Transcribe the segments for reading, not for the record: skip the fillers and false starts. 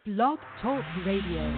Blog Talk Radio.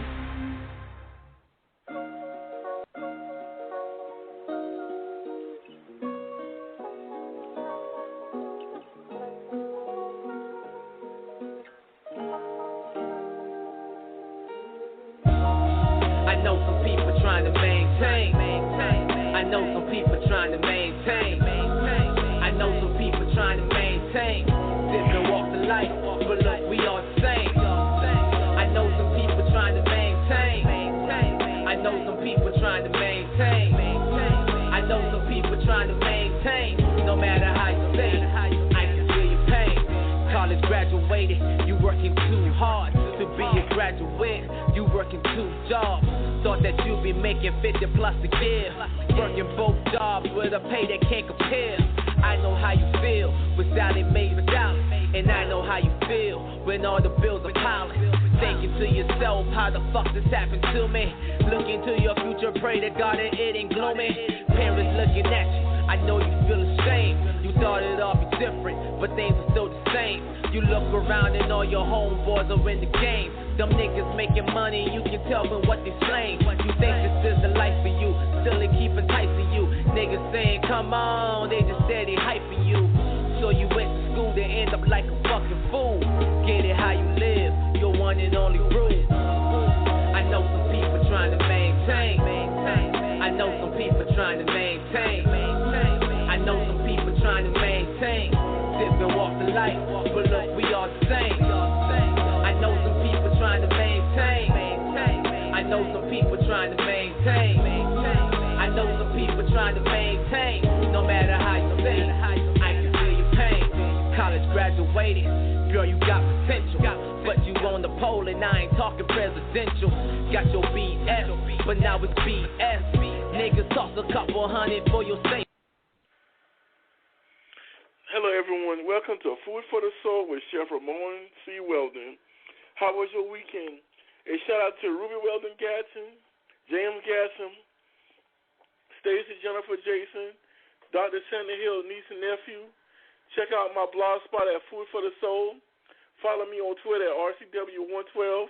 Follow me on Twitter at RCW112.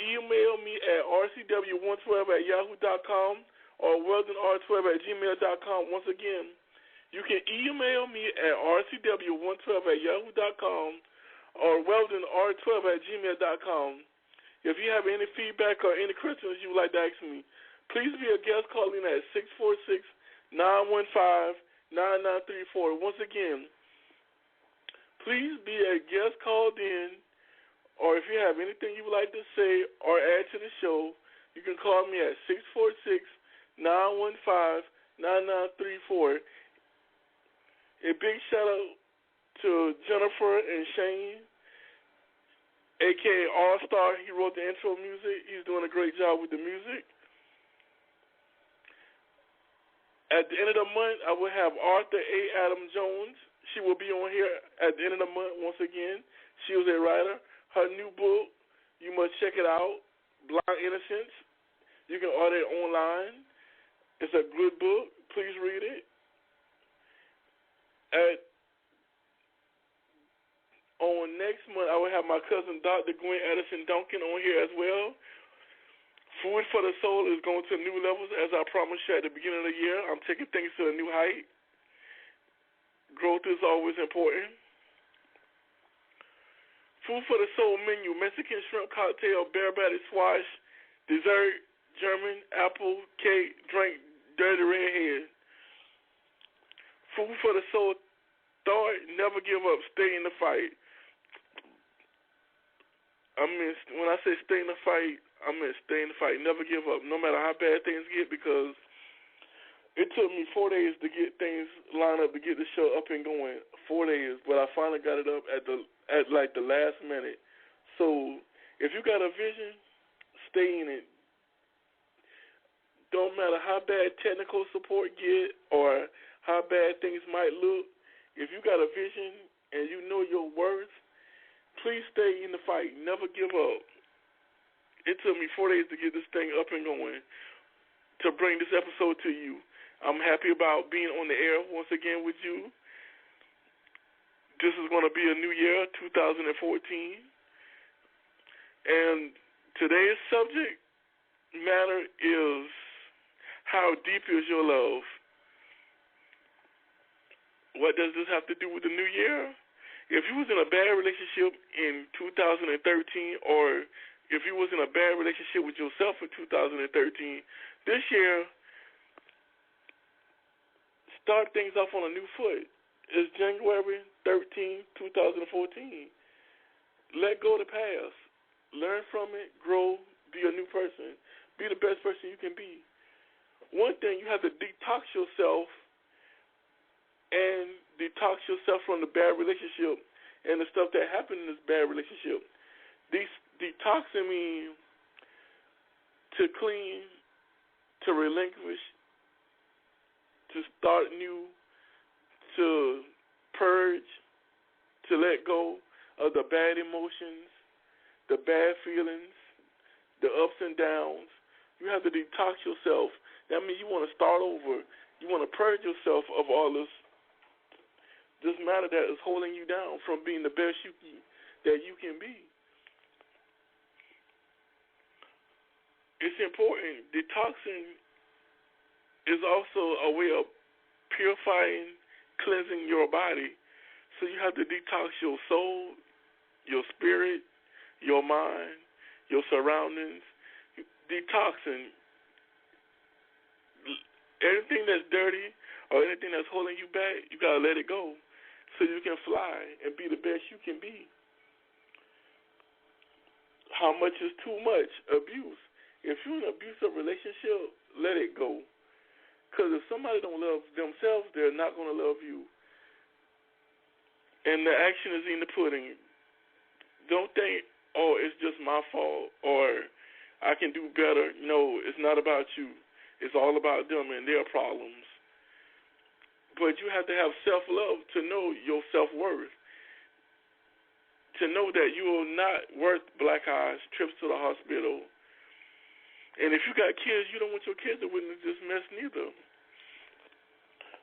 Email me at rcw112@yahoo.com or weldonr12@gmail.com. Once again, you can email me at rcw112@yahoo.com or weldonr12@gmail.com. If you have any feedback or any questions you would like to ask me, please be a guest calling at 646-915-9934. Once again, please be a guest called in, or if you have anything you would like to say or add to the show, you can call me at 646-915-9934. A big shout out to Jennifer and Shane, a.k.a. All-Star. He wrote the intro music. He's doing a great job with the music. At the end of the month, I will have Arthur A. Adam Jones. She will be on here at the end of the month once again. She was a writer. Her new book, you must check it out, Blind Innocence. You can order it online. It's a good book. Please read it. On next month, I will have my cousin Dr. Gwen Addison Duncan on here as well. Food for the Soul is going to new levels, as I promised you at the beginning of the year. I'm taking things to a new height. Growth is always important. Food for the Soul menu: Mexican shrimp cocktail, bear batty squash, dessert, German, apple, cake, drink, dirty redhead. Food for the Soul thought: never give up, stay in the fight. When I say stay in the fight, I mean stay in the fight, never give up, no matter how bad things get, because it took me 4 days to get things lined up to get the show up and going. 4 days, but I finally got it up at the last minute. So if you got a vision, stay in it. Don't matter how bad technical support get or how bad things might look. If you got a vision and you know your worth, please stay in the fight. Never give up. It took me 4 days to get this thing up and going to bring this episode to you. I'm happy about being on the air once again with you. This is going to be a new year, 2014. And today's subject matter is how deep is your love? What does this have to do with the new year? If you was in a bad relationship in 2013, or if you was in a bad relationship with yourself in 2013, this year, start things off on a new foot. It's January 13, 2014. Let go of the past. Learn from it, grow, be a new person. Be the best person you can be. One thing, you have to detox yourself and detox yourself from the bad relationship and the stuff that happened in this bad relationship. Detoxing means to clean, to relinquish, to start new, to purge, to let go of the bad emotions, the bad feelings, the ups and downs. You have to detox yourself. That means you want to start over. You want to purge yourself of all this matter that is holding you down from being the best that you can be. It's important. Detoxing is also a way of purifying, cleansing your body. So you have to detox your soul, your spirit, your mind, your surroundings. Detoxing. Anything that's dirty or anything that's holding you back, you got to let it go so you can fly and be the best you can be. How much is too much? Abuse. If you're in an abusive relationship, let it go. Because if somebody don't love themselves, they're not going to love you. And the action is in the pudding. Don't think, oh, it's just my fault or I can do better. No, it's not about you. It's all about them and their problems. But you have to have self-love to know your self-worth, to know that you are not worth black eyes, trips to the hospital. And if you got kids, you don't want your kids to witness this mess neither.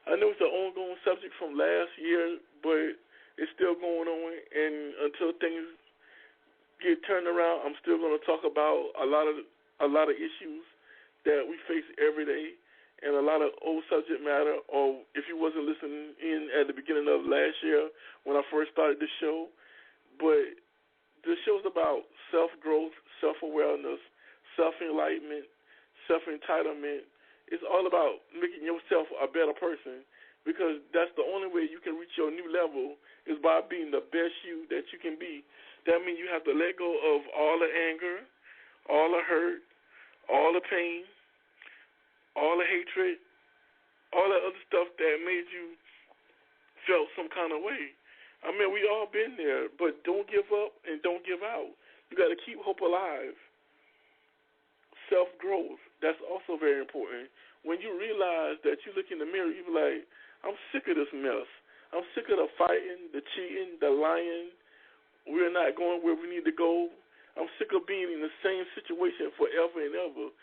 I know it's an ongoing subject from last year, but it's still going on. And until things get turned around, I'm still going to talk about a lot of issues that we face every day, and a lot of old subject matter. Or if you wasn't listening in at the beginning of last year when I first started the show, but this show's about self-growth, self-awareness, self-enlightenment, self-entitlement. It's all about making yourself a better person, because that's the only way you can reach your new level is by being the best you that you can be. That means you have to let go of all the anger, all the hurt, all the pain, all the hatred, all that other stuff that made you felt some kind of way. I mean, we all been there, but don't give up and don't give out. You got to keep hope alive. Self-growth, that's also very important. When you realize that you look in the mirror, you be like, I'm sick of this mess. I'm sick of the fighting, the cheating, the lying. We're not going where we need to go. I'm sick of being in the same situation forever and ever.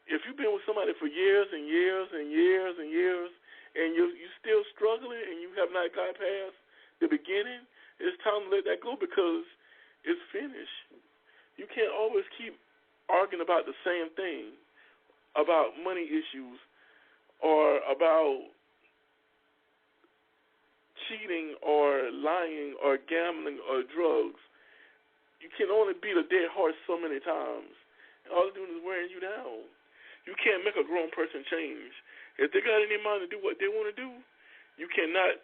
If you've been with somebody for years and years and years and years, and you're still struggling and you have not got past the beginning, it's time to let that go, because it's finished. You can't always keep arguing about the same thing, about money issues or about cheating or lying or gambling or drugs. You can only beat a dead horse so many times. All it's doing is wearing you down. You can't make a grown person change. If they got any mind to do what they want to do, you cannot,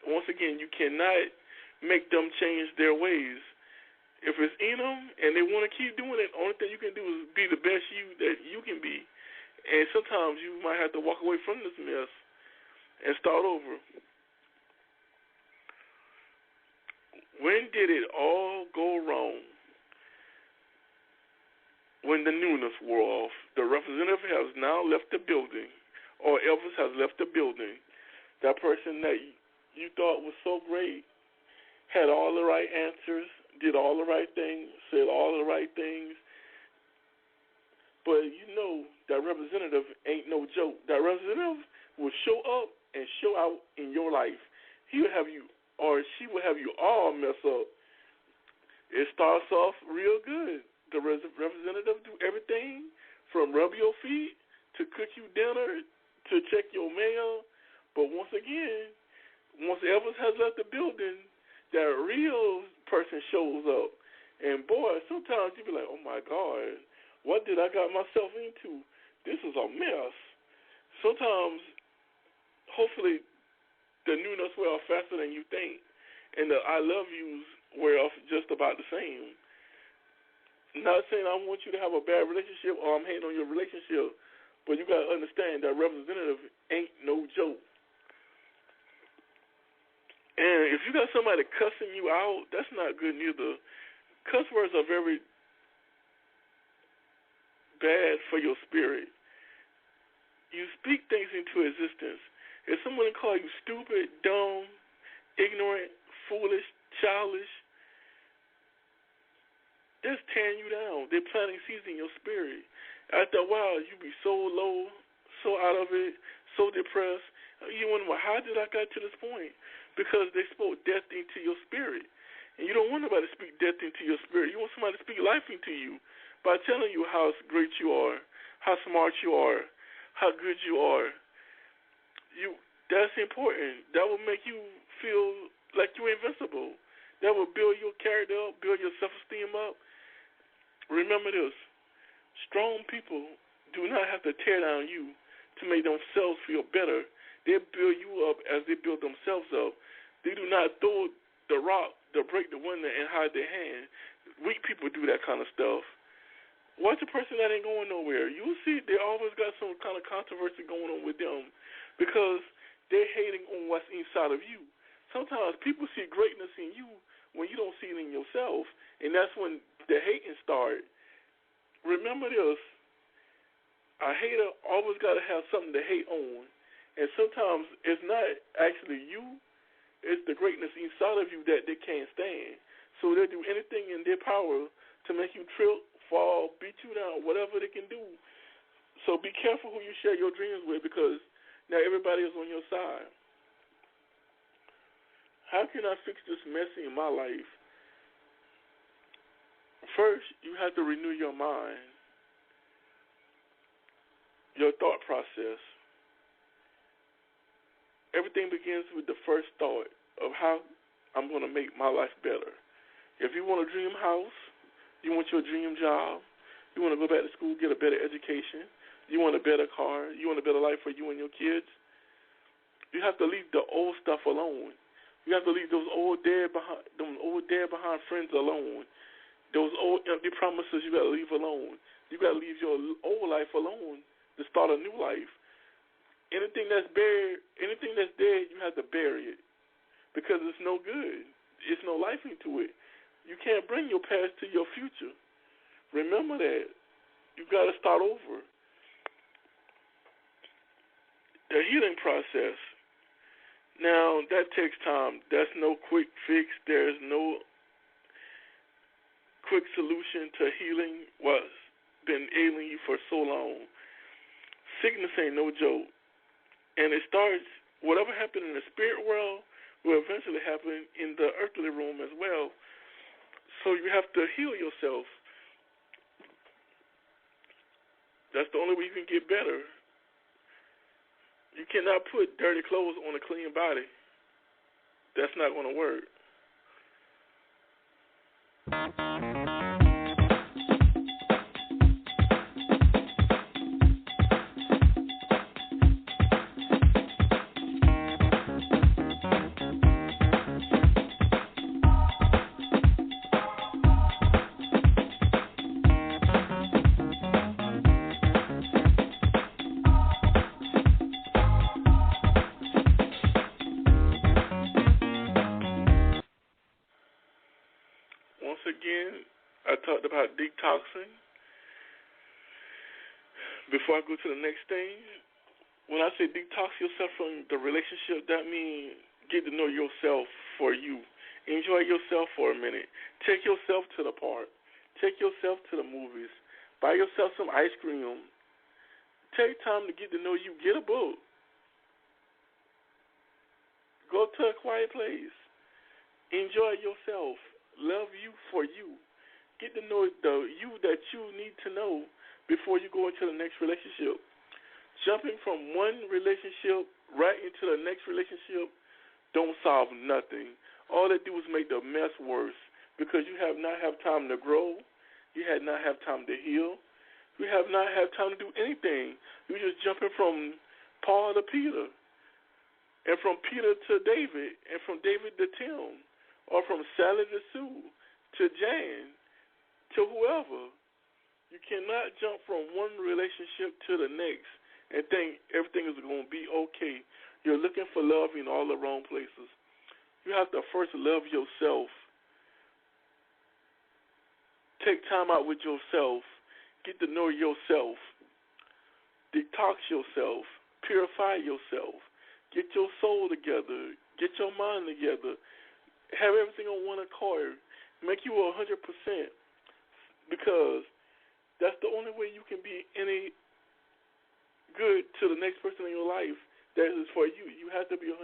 once again, you cannot make them change their ways. If it's in them and they want to keep doing it, the only thing you can do is be the best you that you can be. And sometimes you might have to walk away from this mess and start over. When did it all go wrong? When the newness wore off. The representative has now left the building, or Elvis has left the building. That person that you thought was so great had all the right answers, did all the right things, said all the right things. But you know that representative ain't no joke. That representative will show up and show out in your life. He will have you, or she will have you all mess up. It starts off real good. The representative do everything from rub your feet to cook you dinner to check your mail. But once again, once Evans has left the building, that real person shows up. And boy, sometimes you be like, oh my God, what did I got myself into? This is a mess. Sometimes, hopefully, the newness wear off faster than you think. And the I love yous wear off just about the same. Not saying I want you to have a bad relationship or I'm hating on your relationship, but you got to understand that representative ain't no joke. And if you got somebody cussing you out, that's not good neither. Cuss words are very bad for your spirit. You speak things into existence. If someone call you stupid, dumb, ignorant, foolish, childish, that's tearing you down. They're planting seeds in your spirit. After a while, you be so low, so out of it, so depressed. You wonder, well, how did I get to this point? Because they spoke death into your spirit. And you don't want nobody to speak death into your spirit. You want somebody to speak life into you by telling you how great you are, how smart you are, how good you are. That's important. That will make you feel like you're invincible. That will build your character up, build your self-esteem up. Remember this, strong people do not have to tear down you to make themselves feel better. They build you up as they build themselves up. They do not throw the rock to break the window and hide their hand. Weak people do that kind of stuff. Watch a person that ain't going nowhere. You'll see they always got some kind of controversy going on with them because they're hating on what's inside of you. Sometimes people see greatness in you when you don't see it in yourself, and that's when the hating starts. Remember this, a hater always got to have something to hate on, and sometimes it's not actually you, it's the greatness inside of you that they can't stand. So they'll do anything in their power to make you trip, fall, beat you down, whatever they can do. So be careful who you share your dreams with because now everybody is on your side. How can I fix this mess in my life? First, you have to renew your mind, your thought process. Everything begins with the first thought of how I'm going to make my life better. If you want a dream house, you want your dream job, you want to go back to school, get a better education, you want a better car, you want a better life for you and your kids, you have to leave the old stuff alone. You have to leave those old dead behind friends alone. Those old empty promises you got to leave alone. You got to leave your old life alone to start a new life. Anything that's buried, anything that's dead, you have to bury it because it's no good. It's no life into it. You can't bring your past to your future. Remember that. You got to start over. The healing process. Now, that takes time. That's no quick fix. There's no quick solution to healing what's been ailing you for so long. Sickness ain't no joke. And it starts, whatever happened in the spirit world will eventually happen in the earthly realm as well. So you have to heal yourself. That's the only way you can get better. You cannot put dirty clothes on a clean body. That's not going to work. Again, I talked about detoxing. Before I go to the next thing, when I say detox yourself from the relationship, that means get to know yourself for you. Enjoy yourself for a minute. Take yourself to the park. Take yourself to the movies. Buy yourself some ice cream. Take time to get to know you. Get a book. Go to a quiet place. Enjoy yourself. love you for you. Get to know the you that you need to know before you go into the next relationship. Jumping from one relationship right into the next relationship don't solve nothing. All it do is make the mess worse because you have not have time to grow. You have not have time to heal. You have not have time to do anything. You're just jumping from Paul to Peter, and from Peter to David, and from David to Tim, or from Sally to Sue, to Jan, to whoever. You cannot jump from one relationship to the next and think everything is going to be okay. You're looking for love in all the wrong places. You have to first love yourself. Take time out with yourself. Get to know yourself. Detox yourself. Purify yourself. Get your soul together. Get your mind together. Have everything on one accord. Make you 100%. Because that's the only way you can be any good to the next person in your life that is for you. You have to be 100%.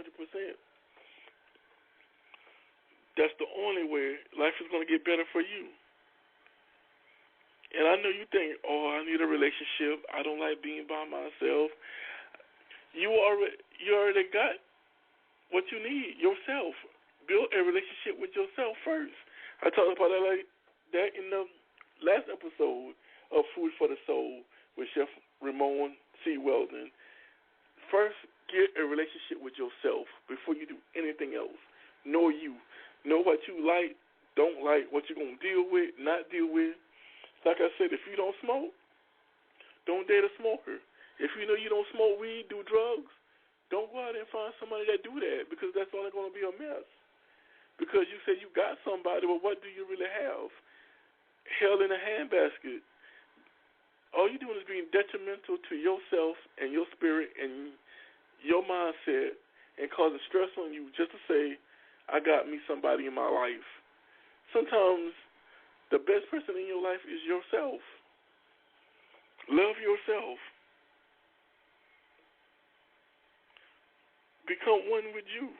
That's the only way life is going to get better for you. And I know you think, oh, I need a relationship. I don't like being by myself. You already got what you need yourself. Build a relationship with yourself first. I talked about that like that in the last episode of Food for the Soul with Chef Ramon C. Weldon. First, get a relationship with yourself before you do anything else. Know you. Know what you like, don't like, what you're going to deal with, not deal with. Like I said, if you don't smoke, don't date a smoker. If you know you don't smoke weed, do drugs, don't go out and find somebody that do that because that's only going to be a mess. Because you say you got somebody, but what do you really have? Hell in a handbasket. All you're doing is being detrimental to yourself and your spirit and your mindset and causing stress on you just to say, I got me somebody in my life. Sometimes the best person in your life is yourself. Love yourself. Become one with you.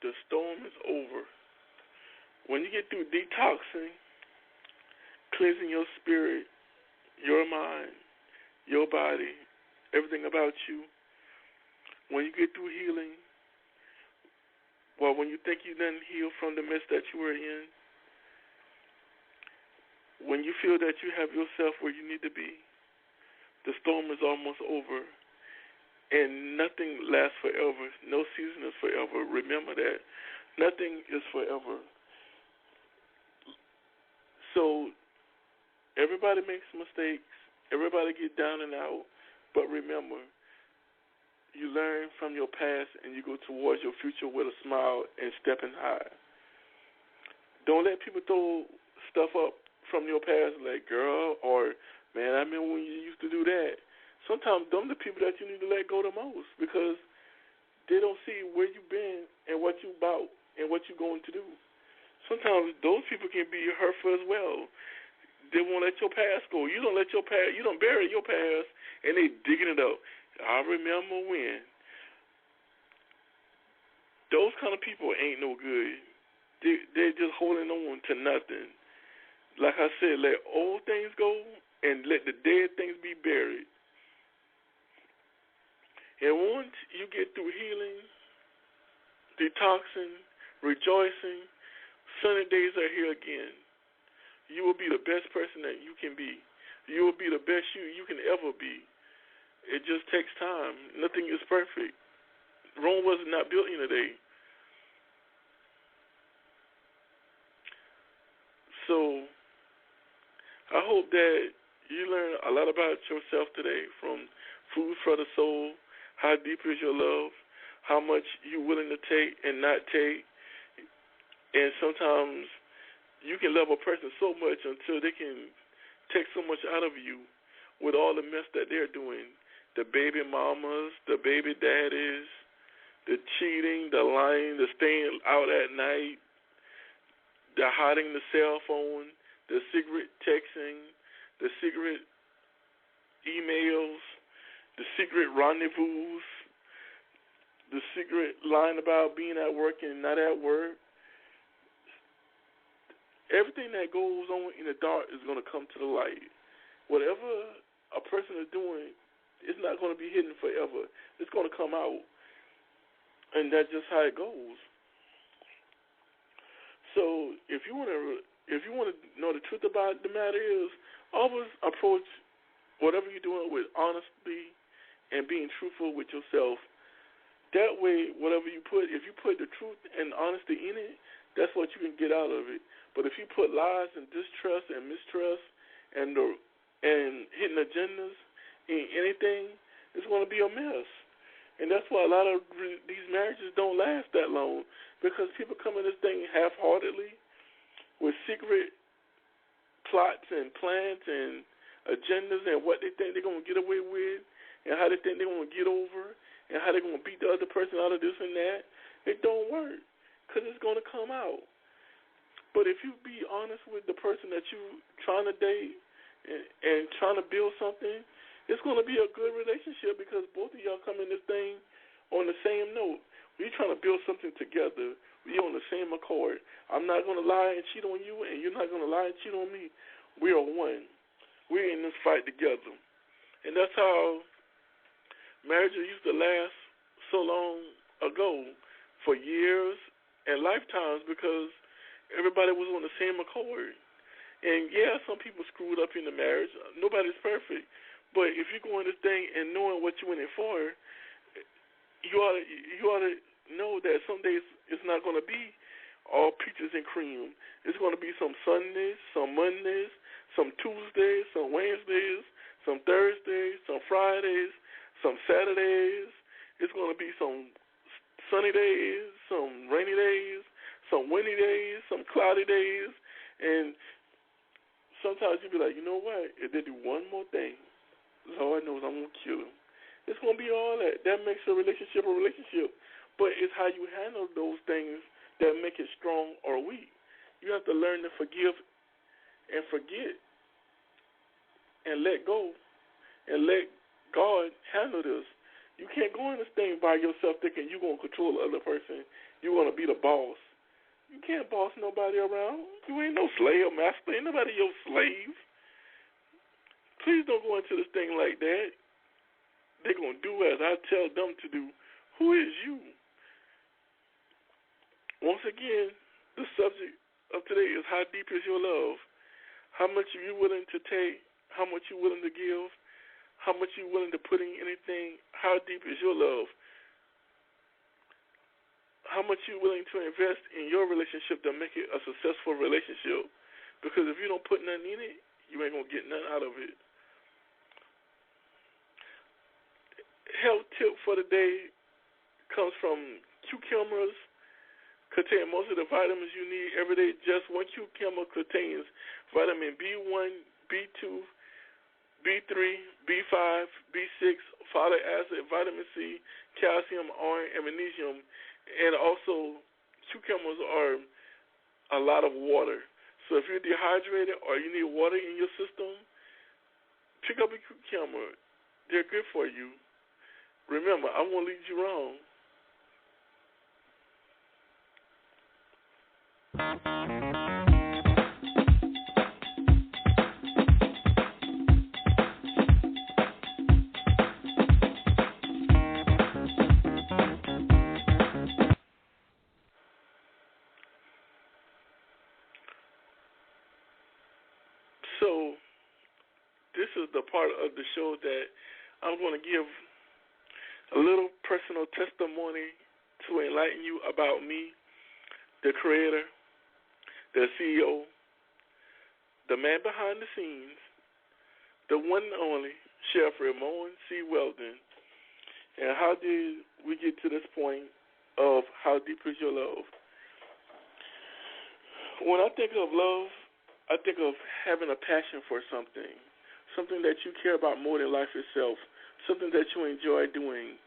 The storm is over. When you get through detoxing, cleansing your spirit, your mind, your body, everything about you, when you get through healing, when you think you done healed from the mess that you were in, when you feel that you have yourself where you need to be, the storm is almost over. And nothing lasts forever. No season is forever. Remember that. Nothing is forever. So everybody makes mistakes. Everybody get down and out. But remember, you learn from your past and you go towards your future with a smile and stepping high. Don't let people throw stuff up from your past like, girl, or, man, I remember when you used to do that. Sometimes them the people that you need to let go the most because they don't see where you've been and what you about and what you're going to do. Sometimes those people can be hurtful as well. They won't let your past go. You don't let your past, you don't bury your past, and they digging it up. I remember when. Those kind of people ain't no good. They're just holding on to nothing. Like I said, let old things go and let the dead things be buried. And once you get through healing, detoxing, rejoicing, sunny days are here again. You will be the best person that you can be. You will be the best you can ever be. It just takes time. Nothing is perfect. Rome was not built in a day. So I hope that you learn a lot about yourself today from Food for the Soul. How deep is your love? How much you're willing to take and not take. And sometimes you can love a person so much until they can take so much out of you with all the mess that they're doing. The baby mamas, the baby daddies, the cheating, the lying, the staying out at night, the hiding the cell phone, the secret texting, the secret emails, the secret rendezvous, the secret lying about being at work and not at work. Everything that goes on in the dark is going to come to the light. Whatever a person is doing, it's not going to be hidden forever. It's going to come out, and that's just how it goes. So if you want to know the truth about the matter is, always approach whatever you're doing with honesty and being truthful with yourself. That way, whatever you put, if you put the truth and honesty in it, that's what you can get out of it. But if you put lies and distrust and mistrust and hidden agendas in anything, it's going to be a mess. And that's why a lot of these marriages don't last that long, because people come in this thing half-heartedly with secret plots and plans and agendas and what they think they're going to get away with and how they think they're going to get over and how they're going to beat the other person out of this and that. It don't work, because it's going to come out. But if you be honest with the person that you're trying to date and trying to build something, it's going to be a good relationship, because both of y'all come in this thing on the same note. We're trying to build something together. We're on the same accord. I'm not going to lie and cheat on you, and you're not going to lie and cheat on me. We are one. We're in this fight together. And that's how marriages used to last so long ago, for years and lifetimes, because everybody was on the same accord. And, yeah, some people screwed up in the marriage. Nobody's perfect. But if you go in this thing and knowing what you went in for, you ought to know that some days it's not going to be all peaches and cream. It's going to be some Sundays, some Mondays, some Tuesdays, some Wednesdays, some Thursdays, some Fridays, some Saturdays. It's going to be some sunny days, some rainy days, some windy days, some cloudy days. And sometimes you'll be like, you know what? If they do one more thing, Lord knows I'm going to kill them. It's going to be all that. That makes a relationship a relationship. But it's how you handle those things that make it strong or weak. You have to learn to forgive and forget and let go and let God handle this. You can't go in this thing by yourself thinking you're going to control the other person. You're going to be the boss. You can't boss nobody around. You ain't no slave master. Ain't nobody your slave. Please don't go into this thing like that. They're going to do as I tell them to do. Who is you? Once again, the subject of today is, how deep is your love? How much are you willing to take? How much you willing to give? How much you willing to put in anything? How deep is your love? How much you willing to invest in your relationship to make it a successful relationship? Because if you don't put nothing in it, you ain't going to get nothing out of it. Health tip for the day comes from cucumbers. Contain most of the vitamins you need every day. Just one cucumber contains vitamin B1, B2, B3, B5, B6, folic acid, vitamin C, calcium, iron, and magnesium. And also, cucumbers are a lot of water. So if you're dehydrated or you need water in your system, pick up a cucumber. They're good for you. Remember, I won't lead you wrong. So, this is the part of the show that I'm going to give a little personal testimony to enlighten you about me, the creator, the CEO, the man behind the scenes, the one and only Chef Ramon C. Weldon. And how did we get to this point of how deep is your love? When I think of love, I think of having a passion for something, something that you care about more than life itself, something that you enjoy doing,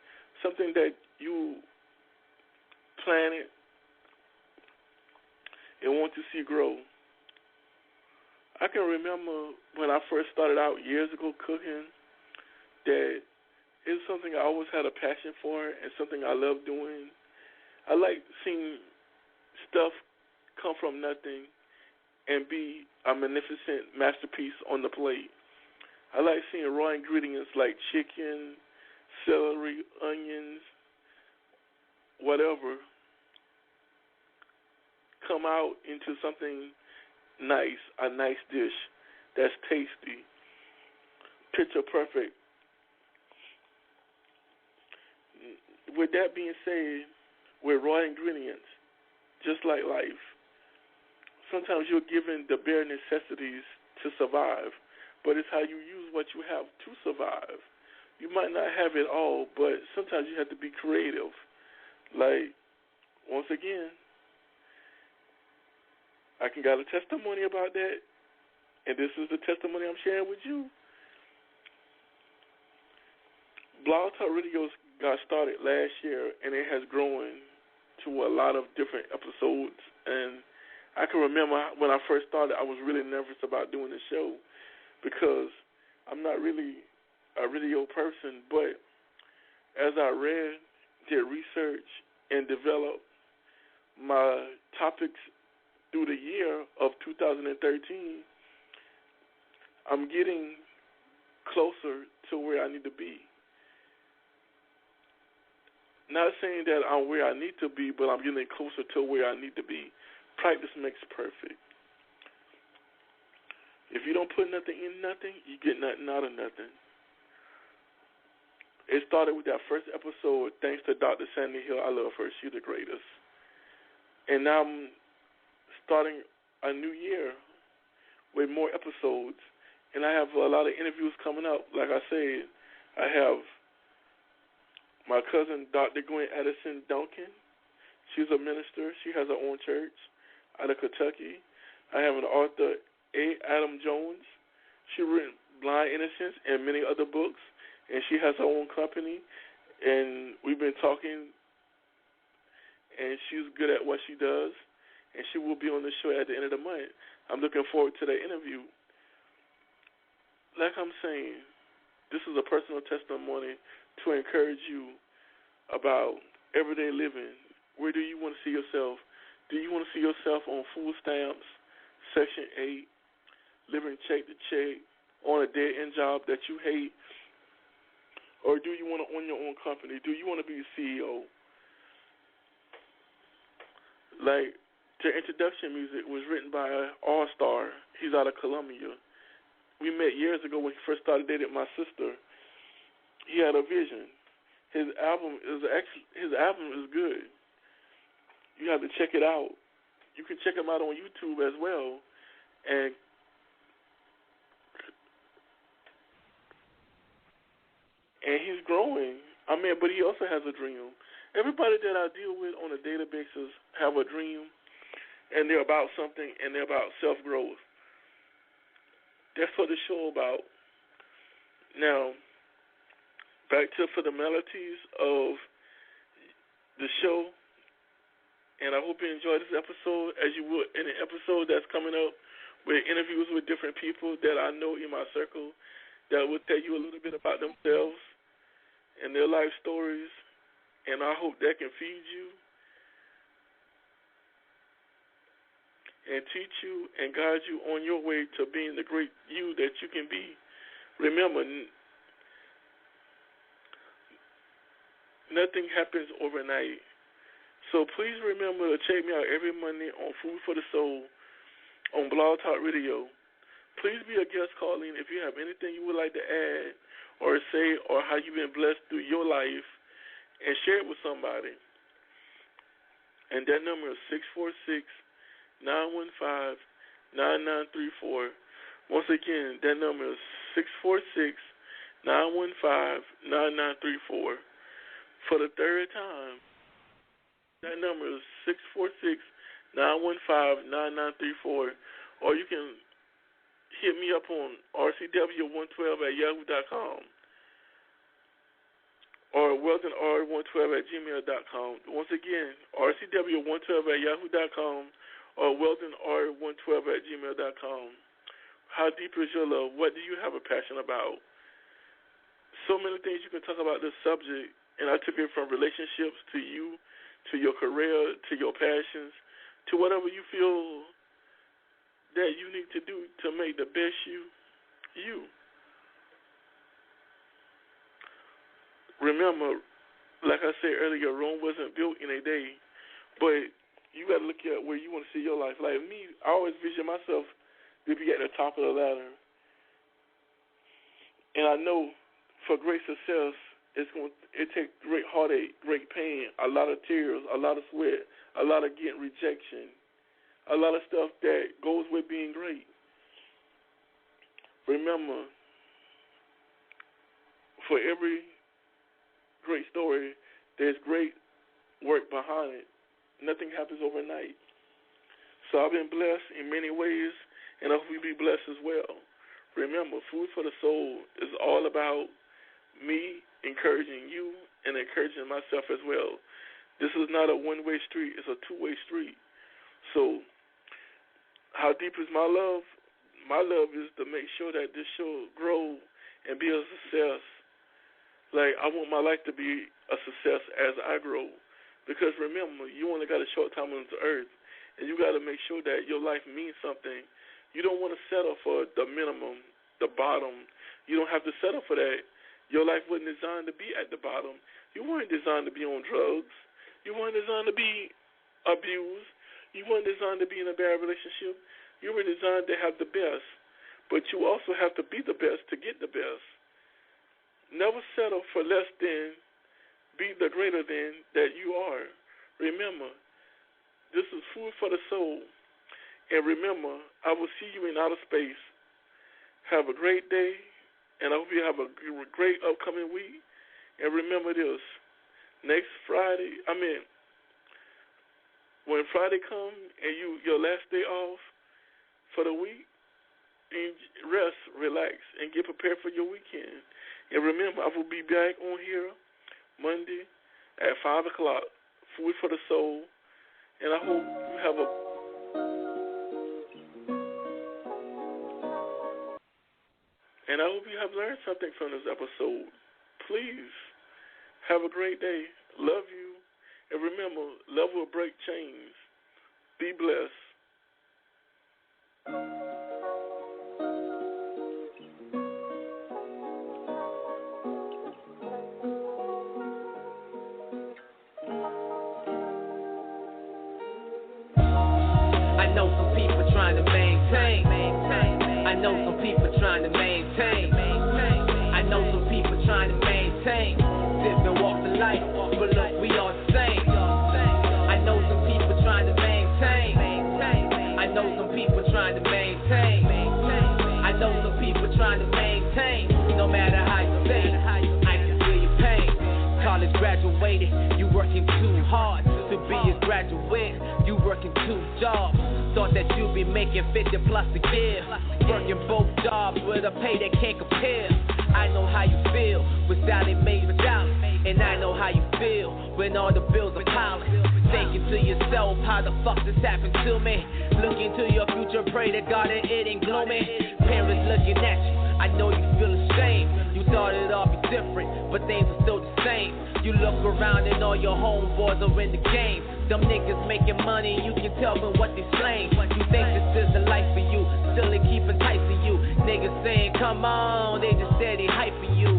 something that you planted and want to see grow. I can remember when I first started out years ago cooking that it was something I always had a passion for and something I love doing. I like seeing stuff come from nothing and be a magnificent masterpiece on the plate. I like seeing raw ingredients like chicken, celery, onions, whatever, come out into something nice, a nice dish that's tasty, picture perfect. With that being said, with raw ingredients, just like life, sometimes you're given the bare necessities to survive, but it's how you use what you have to survive. You might not have it all, but sometimes you have to be creative. Like, once again, I got a testimony about that, and this is the testimony I'm sharing with you. Blog Talk Radio got started last year, and it has grown to a lot of different episodes. And I can remember when I first started, I was really nervous about doing the show because I'm not really a radio person. But as I read, did research, and developed my topics through the year of 2013, I'm getting closer to where I need to be. Not saying that I'm where I need to be, but I'm getting closer to where I need to be. Practice makes perfect. If you don't put nothing in nothing, you get nothing out of nothing. It started with that first episode, thanks to Dr. Sandy Hill. I love her. She's the greatest. And now I'm starting a new year with more episodes. And I have a lot of interviews coming up. Like I said, I have my cousin, Dr. Gwen Addison Duncan. She's a minister. She has her own church out of Kentucky. I have an author, A. Adam Jones. She written Blind Innocence and many other books, and she has her own company. And we've been talking, and she's good at what she does, and she will be on the show at the end of the month. I'm looking forward to that interview. Like I'm saying, this is a personal testimony to encourage you about everyday living. Where do you want to see yourself? Do you want to see yourself on food stamps, Section 8, living check to check, on a dead-end job that you hate? Or do you want to own your own company? Do you want to be a CEO? Like, the introduction music was written by All-Star. He's out of Columbia. We met years ago when he first started dating my sister. He had a vision. His album is good. You have to check it out. You can check him out on YouTube as well. And he's growing. I mean, but he also has a dream. Everybody that I deal with on a daily basis have a dream, and they're about something, and they're about self-growth. That's what the show about. Now, back to the formalities of the show, and I hope you enjoy this episode as you would any episode that's coming up with interviews with different people that I know in my circle that will tell you a little bit about themselves and their life stories, and I hope that can feed you and teach you and guide you on your way to being the great you that you can be. Remember, nothing happens overnight. So please remember to check me out every Monday on Food for the Soul on Blog Talk Radio. Please be a guest calling if you have anything you would like to add or say or how you've been blessed through your life, and share it with somebody. And that number is 646-915-9934. Once again, that number is 646-915-9934. For the third time, that number is 646-915-9934. Or you can hit me up on rcw112@yahoo.com or weldonr112@gmail.com. Once again, rcw112@yahoo.com or weldonr112@gmail.com. How deep is your love? What do you have a passion about? So many things you can talk about this subject, and I took it from relationships to you, to your career, to your passions, to whatever you feel that you need to do to make the best you. Remember, like I said earlier, Rome wasn't built in a day, but you got to look at where you want to see your life. Like me, I always vision myself to be at the top of the ladder. And I know for great success, it takes great heartache, great pain, a lot of tears, a lot of sweat, a lot of getting rejection, a lot of stuff that goes with being great. Remember, for every great story, there's great work behind it. Nothing happens overnight. So I've been blessed in many ways, and I hope you be blessed as well. Remember, Food for the Soul is all about me encouraging you and encouraging myself as well. This is not a one-way street. It's a two-way street. So how deep is my love? My love is to make sure that this show grow and be a success. Like, I want my life to be a success as I grow. Because remember, you only got a short time on this earth, and you got to make sure that your life means something. You don't want to settle for the minimum, the bottom. You don't have to settle for that. Your life wasn't designed to be at the bottom. You weren't designed to be on drugs. You weren't designed to be abused. You weren't designed to be in a bad relationship. You were designed to have the best. But you also have to be the best to get the best. Never settle for less than, be the greater than that you are. Remember, this is Food for the Soul. And remember, I will see you in outer space. Have a great day, and I hope you have a great upcoming week. And remember this, next Friday, when Friday comes and your last day off for the week, and rest, relax, and get prepared for your weekend. And remember, I will be back on here Monday at 5 o'clock, Food for the Soul. And I hope you have learned something from this episode. Please have a great day. Love you. And remember, love will break chains. Be blessed. I know some people trying to maintain. I know some people trying to maintain. I know some people trying to maintain. Live and walk the life, but look, we all the same. I know some people trying to maintain. I know some people trying to maintain. I know some people trying to maintain. No matter how you say it, I can feel your pain. College graduated, you working too hard to be a graduate. You working 2 jobs. Thought that you'd be making 50 plus a year. Working both jobs with a pay that can't compare. I know how you feel with salary made without. And I know how you feel when all the bills are piling. Thinking to yourself, how the fuck this happened to me? Look into your future, pray to God that it ain't gloomy. Parents looking at you, I know you feel ashamed. You thought it'd all be different, but things are still the same. You look around and all your homeboys are in the game. Them niggas making money, you can tell from what they slang. You think this is the life for you, still it keep enticing you. Niggas saying, come on, they just steady hyping you.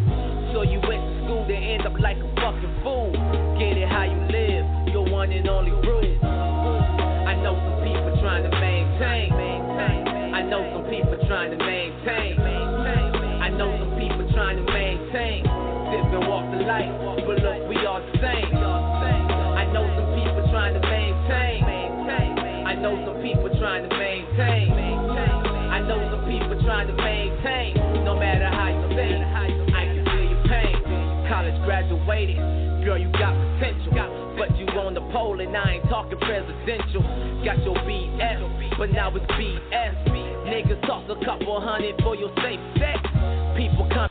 So you went to school to end up like a fucking fool. Get it how you live, your one and only rule. I know some people trying to maintain. I know some people trying to maintain. I know some people trying to maintain. Live and walk the life, but look, we all the same. I know some people trying to maintain. I know some people trying to maintain. I know some people trying to maintain. No matter how you say it, I can feel your pain. College graduated, girl, you got potential, but you on the pole and I ain't talking presidential. Got your BS, but now it's BS. Niggas toss a couple hundred for your safe sex. People come.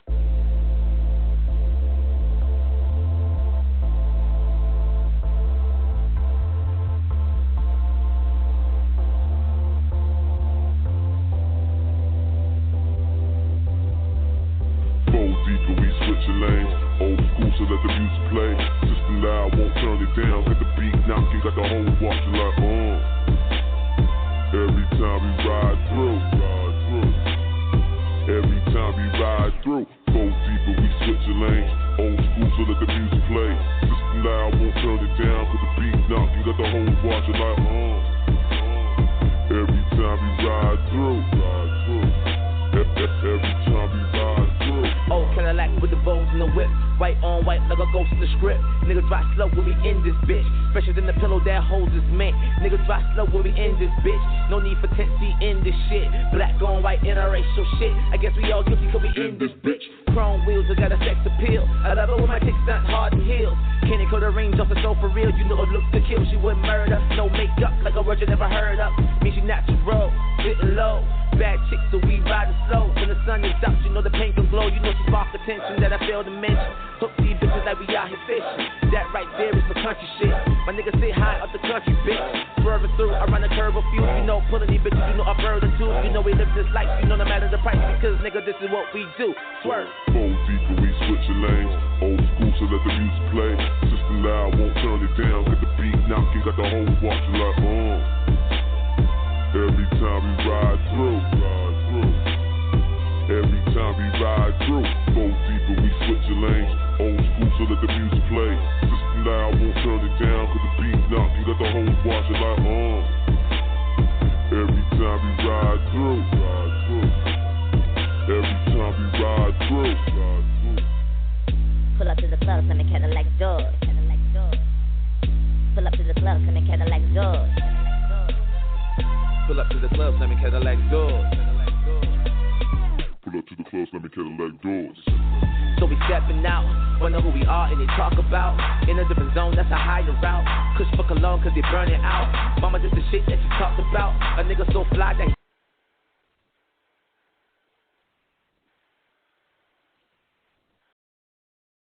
Lanes. Old school, so let the music play. System loud, won't turn it down. Got the beat knocking, got the whole watching like every time we ride through. Every time we ride through. Go deeper, we switching lanes. Old school, so let the music play. System loud, won't turn it down. Got the beat knocking, got the whole watching like every time we ride through. Every time we ride through. Oh, Cadillac with the bows and the whip. White on white like a ghost in the script. Nigga drive slow when we in this bitch. Fresher than the pillow that holds his mint. Nigga drive slow when we in this bitch. No need for Tennessee in this shit. Black on white interracial shit. I guess we all guilty cause we in this bitch. Chrome wheels, I got a sex appeal. I love it when my kicks not hard and heels. Candy cut the range off the soul for real. You know it looks to kill. She would murder. No makeup like a word you never heard of. Mean she natural, sitting low. Bad chicks, so we riding slow. When the sun is out, you know the paint can glow. You know she spark attention that I failed to mention. Hook these bitches like we out here fishing. That right there is for country shit. My niggas sit high up the country, bitch. Swerving through, I run a curve a few. You know, pulling these bitches, you know, a bird or two. You know, we live this life, you know, no matter the price. Because, nigga, this is what we do. Swerve. Go deeper, we switching lanes. Old school, so let the music play. System loud, won't turn it down. Got the beat knocking, got the whole watching like every time we ride through. Every time we ride through. Go deeper, we switching lanes. Old school, so let the music play. System loud, won't turn it down. Cause the beat knocking, got the whole watching like every time we ride through. Every time we ride through. Pull up to the club, let me Cadillac doors. Pull up to the club, let me Cadillac doors. Pull up to the club, let me Cadillac doors. Pull up to the clubs, let me Cadillac doors. So we stepping out, wonder who we are and they talk about. In a different zone, that's a higher route. Kush for cologne cause they burn it out. Mama, this the shit that you talked about. A nigga so fly that he